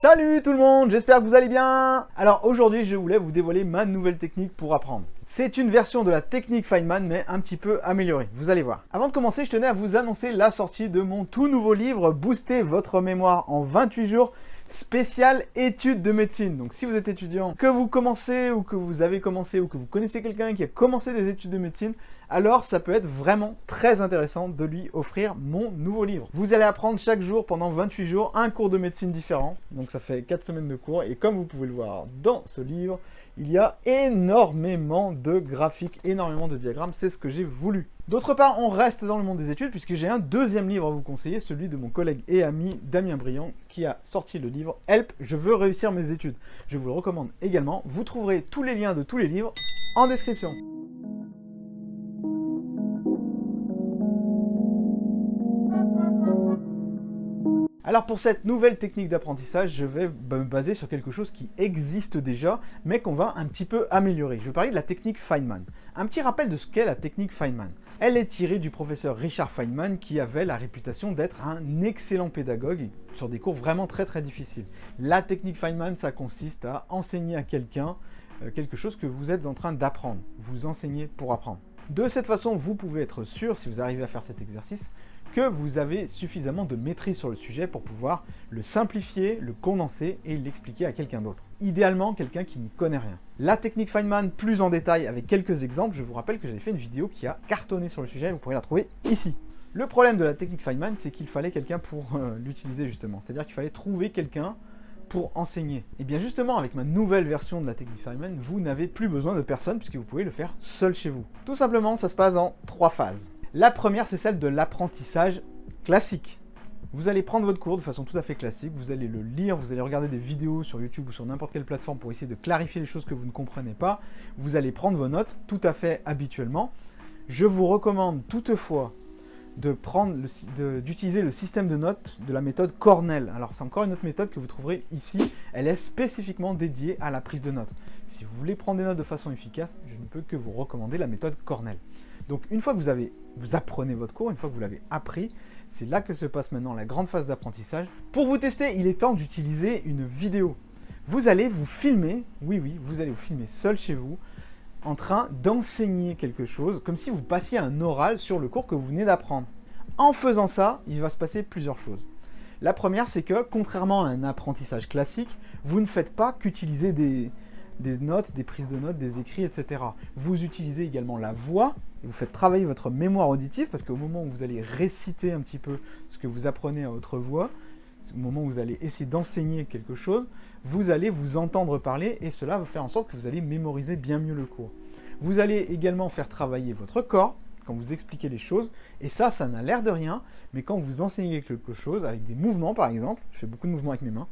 Salut tout le monde, j'espère que vous allez bien. Alors aujourd'hui, je voulais vous dévoiler ma nouvelle technique pour apprendre. C'est une version de la technique Feynman, mais un petit peu améliorée, vous allez voir. Avant de commencer, je tenais à vous annoncer la sortie de mon tout nouveau livre, Booster votre mémoire en 28 jours, spécial études de médecine. Donc si vous êtes étudiant, que vous commencez ou que vous avez commencé ou que vous connaissez quelqu'un qui a commencé des études de médecine, alors ça peut être vraiment très intéressant de lui offrir mon nouveau livre. Vous allez apprendre chaque jour pendant 28 jours un cours de médecine différent. Donc ça fait 4 semaines de cours et comme vous pouvez le voir dans ce livre, il y a énormément de graphiques, énormément de diagrammes, c'est ce que j'ai voulu. D'autre part, on reste dans le monde des études puisque j'ai un deuxième livre à vous conseiller, celui de mon collègue et ami Damien Briand qui a sorti le livre Help, je veux réussir mes études. Je vous le recommande également, vous trouverez tous les liens de tous les livres en description. Alors pour cette nouvelle technique d'apprentissage, je vais me baser sur quelque chose qui existe déjà, mais qu'on va un petit peu améliorer. Je vais parler de la technique Feynman. Un petit rappel de ce qu'est la technique Feynman. Elle est tirée du professeur Richard Feynman qui avait la réputation d'être un excellent pédagogue sur des cours vraiment très difficiles. La technique Feynman, ça consiste à enseigner à quelqu'un quelque chose que vous êtes en train d'apprendre. Vous enseignez pour apprendre. De cette façon, vous pouvez être sûr, si vous arrivez à faire cet exercice, que vous avez suffisamment de maîtrise sur le sujet pour pouvoir le simplifier, le condenser et l'expliquer à quelqu'un d'autre. Idéalement, quelqu'un qui n'y connaît rien. La technique Feynman, plus en détail avec quelques exemples, je vous rappelle que j'avais fait une vidéo qui a cartonné sur le sujet, vous pourrez la trouver ici. Le problème de la technique Feynman, c'est qu'il fallait quelqu'un pour l'utiliser justement, c'est-à-dire qu'il fallait trouver quelqu'un pour enseigner. Et bien justement, avec ma nouvelle version de la technique Feynman, vous n'avez plus besoin de personne puisque vous pouvez le faire seul chez vous. Tout simplement, ça se passe en 3 phases. La première, c'est celle de l'apprentissage classique. Vous allez prendre votre cours de façon tout à fait classique, vous allez le lire, vous allez regarder des vidéos sur YouTube ou sur n'importe quelle plateforme pour essayer de clarifier les choses que vous ne comprenez pas. Vous allez prendre vos notes tout à fait habituellement. Je vous recommande toutefois d'utiliser le système de notes de la méthode Cornell. Alors c'est encore une autre méthode que vous trouverez ici, elle est spécifiquement dédiée à la prise de notes. Si vous voulez prendre des notes de façon efficace, je ne peux que vous recommander la méthode Cornell. Donc une fois que vous apprenez votre cours, une fois que vous l'avez appris, c'est là que se passe maintenant la grande phase d'apprentissage. Pour vous tester, il est temps d'utiliser une vidéo. Vous allez vous filmer, oui, vous allez vous filmer seul chez vous, en train d'enseigner quelque chose, comme si vous passiez un oral sur le cours que vous venez d'apprendre. En faisant ça, il va se passer plusieurs choses. La première, c'est que, contrairement à un apprentissage classique, vous ne faites pas qu'utiliser des notes, des prises de notes, des écrits, etc. Vous utilisez également la voix, et vous faites travailler votre mémoire auditive, parce qu'au moment où vous allez réciter un petit peu ce que vous apprenez à votre voix, au moment où vous allez essayer d'enseigner quelque chose, vous allez vous entendre parler, et cela va faire en sorte que vous allez mémoriser bien mieux le cours. Vous allez également faire travailler votre corps, quand vous expliquez les choses, et ça n'a l'air de rien, mais quand vous enseignez quelque chose, avec des mouvements par exemple, je fais beaucoup de mouvements avec mes mains,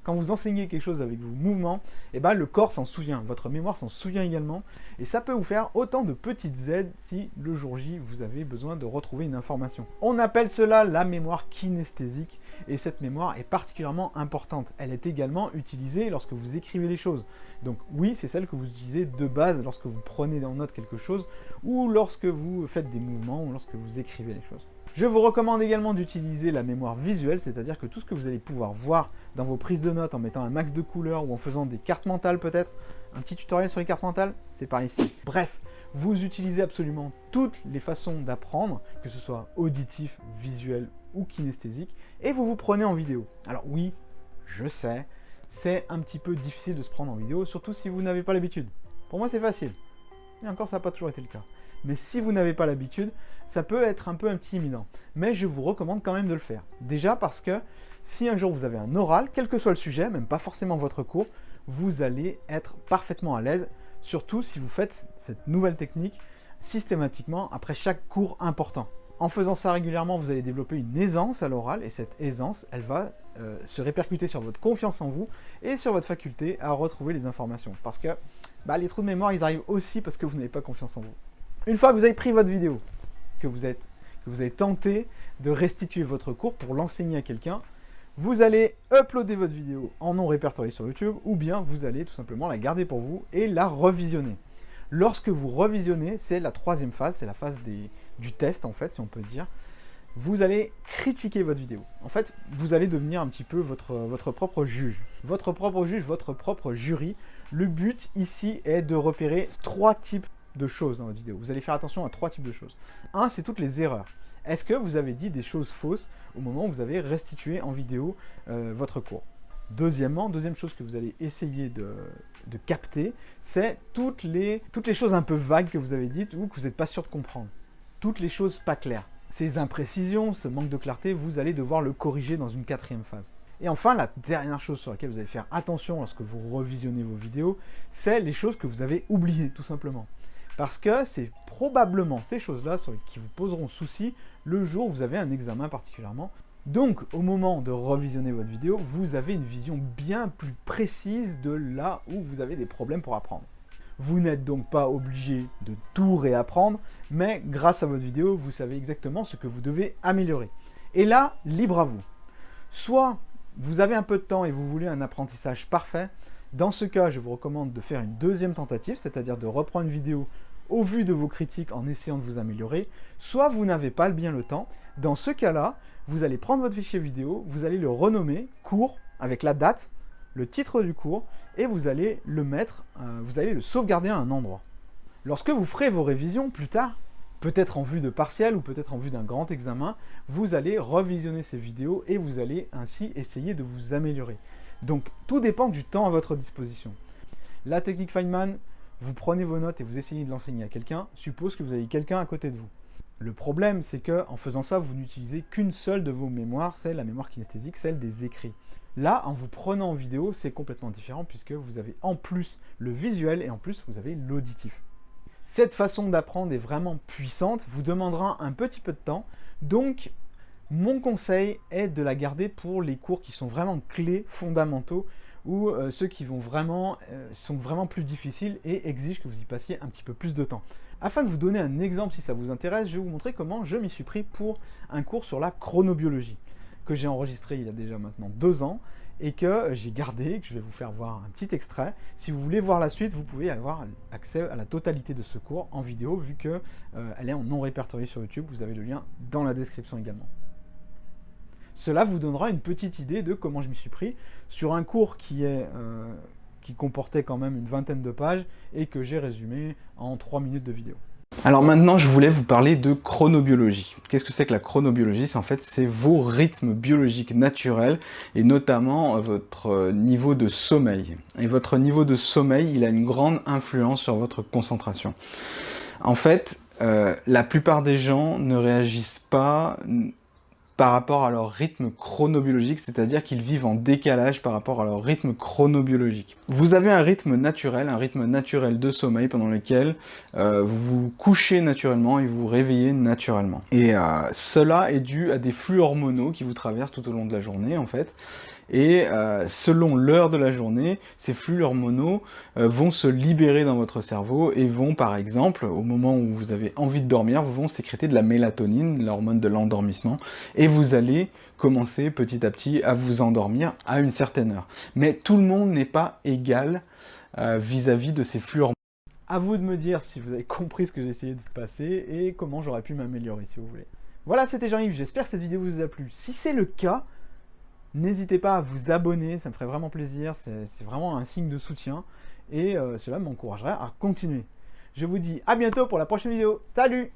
quand vous enseignez quelque chose avec vos mouvements, eh ben, le corps s'en souvient, votre mémoire s'en souvient également, et ça peut vous faire autant de petites aides si le jour J, vous avez besoin de retrouver une information. On appelle cela la mémoire kinesthésique, et cette mémoire est particulièrement importante. Elle est également utilisée lorsque vous écrivez les choses. Donc oui, c'est celle que vous utilisez de base lorsque vous prenez en note quelque chose, ou lorsque vous faites des mouvements, ou lorsque vous écrivez les choses. Je vous recommande également d'utiliser la mémoire visuelle, c'est-à-dire que tout ce que vous allez pouvoir voir dans vos prises de notes en mettant un max de couleurs ou en faisant des cartes mentales peut-être, un petit tutoriel sur les cartes mentales, c'est par ici. Bref, vous utilisez absolument toutes les façons d'apprendre, que ce soit auditif, visuel ou kinesthésique, et vous vous prenez en vidéo. Alors oui, je sais, c'est un petit peu difficile de se prendre en vidéo, surtout si vous n'avez pas l'habitude. Pour moi c'est facile, et encore ça n'a pas toujours été le cas. Mais si vous n'avez pas l'habitude, ça peut être un peu intimidant. Mais je vous recommande quand même de le faire. Déjà parce que si un jour vous avez un oral, quel que soit le sujet, même pas forcément votre cours, vous allez être parfaitement à l'aise, surtout si vous faites cette nouvelle technique systématiquement après chaque cours important. En faisant ça régulièrement, vous allez développer une aisance à l'oral, et cette aisance, elle va se répercuter sur votre confiance en vous et sur votre faculté à retrouver les informations. Parce que les trous de mémoire, ils arrivent aussi parce que vous n'avez pas confiance en vous. Une fois que vous avez pris votre vidéo, que vous avez tenté de restituer votre cours pour l'enseigner à quelqu'un, vous allez uploader votre vidéo en non répertorié sur YouTube, ou bien vous allez tout simplement la garder pour vous et la revisionner. Lorsque vous revisionnez, c'est la troisième phase, c'est la phase du test en fait, si on peut dire. vous allez critiquer votre vidéo. En fait, vous allez devenir un petit peu votre propre juge. Votre propre juge, votre propre jury. Le but ici est de repérer 3 types de choses dans votre vidéo. Vous allez faire attention à 3 types de choses. Un, c'est toutes les erreurs. Est-ce que vous avez dit des choses fausses au moment où vous avez restitué en vidéo votre cours? Deuxièmement, deuxième chose que vous allez essayer de capter, c'est toutes les choses un peu vagues que vous avez dites ou que vous n'êtes pas sûr de comprendre. Toutes les choses pas claires. Ces imprécisions, ce manque de clarté, vous allez devoir le corriger dans une 4e phase. Et enfin, la dernière chose sur laquelle vous allez faire attention lorsque vous revisionnez vos vidéos, c'est les choses que vous avez oubliées, tout simplement. Parce que c'est probablement ces choses-là qui vous poseront souci le jour où vous avez un examen particulièrement. Donc, au moment de revisionner votre vidéo, vous avez une vision bien plus précise de là où vous avez des problèmes pour apprendre. Vous n'êtes donc pas obligé de tout réapprendre, mais grâce à votre vidéo, vous savez exactement ce que vous devez améliorer. Et là, libre à vous. Soit vous avez un peu de temps et vous voulez un apprentissage parfait. Dans ce cas, je vous recommande de faire une 2e tentative, c'est-à-dire de reprendre une vidéo au vu de vos critiques en essayant de vous améliorer. Soit vous n'avez pas bien le temps. Dans ce cas-là, vous allez prendre votre fichier vidéo, vous allez le renommer cours avec la date, le titre du cours, et vous allez le mettre, vous allez le sauvegarder à un endroit. Lorsque vous ferez vos révisions plus tard, peut-être en vue de partiel ou peut-être en vue d'un grand examen, vous allez revisionner ces vidéos et vous allez ainsi essayer de vous améliorer. Donc tout dépend du temps à votre disposition. La technique Feynman, vous prenez vos notes et vous essayez de l'enseigner à quelqu'un, suppose que vous avez quelqu'un à côté de vous. Le problème, c'est qu'en faisant ça, vous n'utilisez qu'une seule de vos mémoires, c'est la mémoire kinesthésique, celle des écrits. Là, en vous prenant en vidéo, c'est complètement différent puisque vous avez en plus le visuel et en plus vous avez l'auditif. Cette façon d'apprendre est vraiment puissante, vous demandera un petit peu de temps, donc mon conseil est de la garder pour les cours qui sont vraiment clés, fondamentaux, ou ceux qui sont vraiment plus difficiles et exigent que vous y passiez un petit peu plus de temps. Afin de vous donner un exemple si ça vous intéresse, je vais vous montrer comment je m'y suis pris pour un cours sur la chronobiologie, que j'ai enregistré il y a déjà maintenant 2 ans, et que j'ai gardé, que je vais vous faire voir un petit extrait. Si vous voulez voir la suite, vous pouvez avoir accès à la totalité de ce cours en vidéo, vu qu'elle est en non répertorié sur YouTube, vous avez le lien dans la description également. Cela vous donnera une petite idée de comment je m'y suis pris sur un cours qui comportait quand même une 20aine de pages et que j'ai résumé en 3 minutes de vidéo. Alors maintenant, je voulais vous parler de chronobiologie. Qu'est-ce que c'est que la chronobiologie? En fait, c'est vos rythmes biologiques naturels et notamment votre niveau de sommeil. Et votre niveau de sommeil, il a une grande influence sur votre concentration. En fait, la plupart des gens ne réagissent pas par rapport à leur rythme chronobiologique, c'est-à-dire qu'ils vivent en décalage par rapport à leur rythme chronobiologique. Vous avez un rythme naturel de sommeil pendant lequel vous vous couchez naturellement et vous vous réveillez naturellement. Et cela est dû à des flux hormonaux qui vous traversent tout au long de la journée, en fait. Et selon l'heure de la journée, ces flux hormonaux vont se libérer dans votre cerveau et vont, par exemple, au moment où vous avez envie de dormir, vont sécréter de la mélatonine, l'hormone de l'endormissement, et vous allez commencer petit à petit à vous endormir à une certaine heure. Mais tout le monde n'est pas égal vis-à-vis de ces flux hormonaux. À vous de me dire si vous avez compris ce que j'ai essayé de vous passer et comment j'aurais pu m'améliorer si vous voulez. Voilà, c'était Jean-Yves, j'espère que cette vidéo vous a plu. Si c'est le cas, n'hésitez pas à vous abonner, ça me ferait vraiment plaisir, c'est vraiment un signe de soutien et cela m'encouragerait à continuer. Je vous dis à bientôt pour la prochaine vidéo. Salut!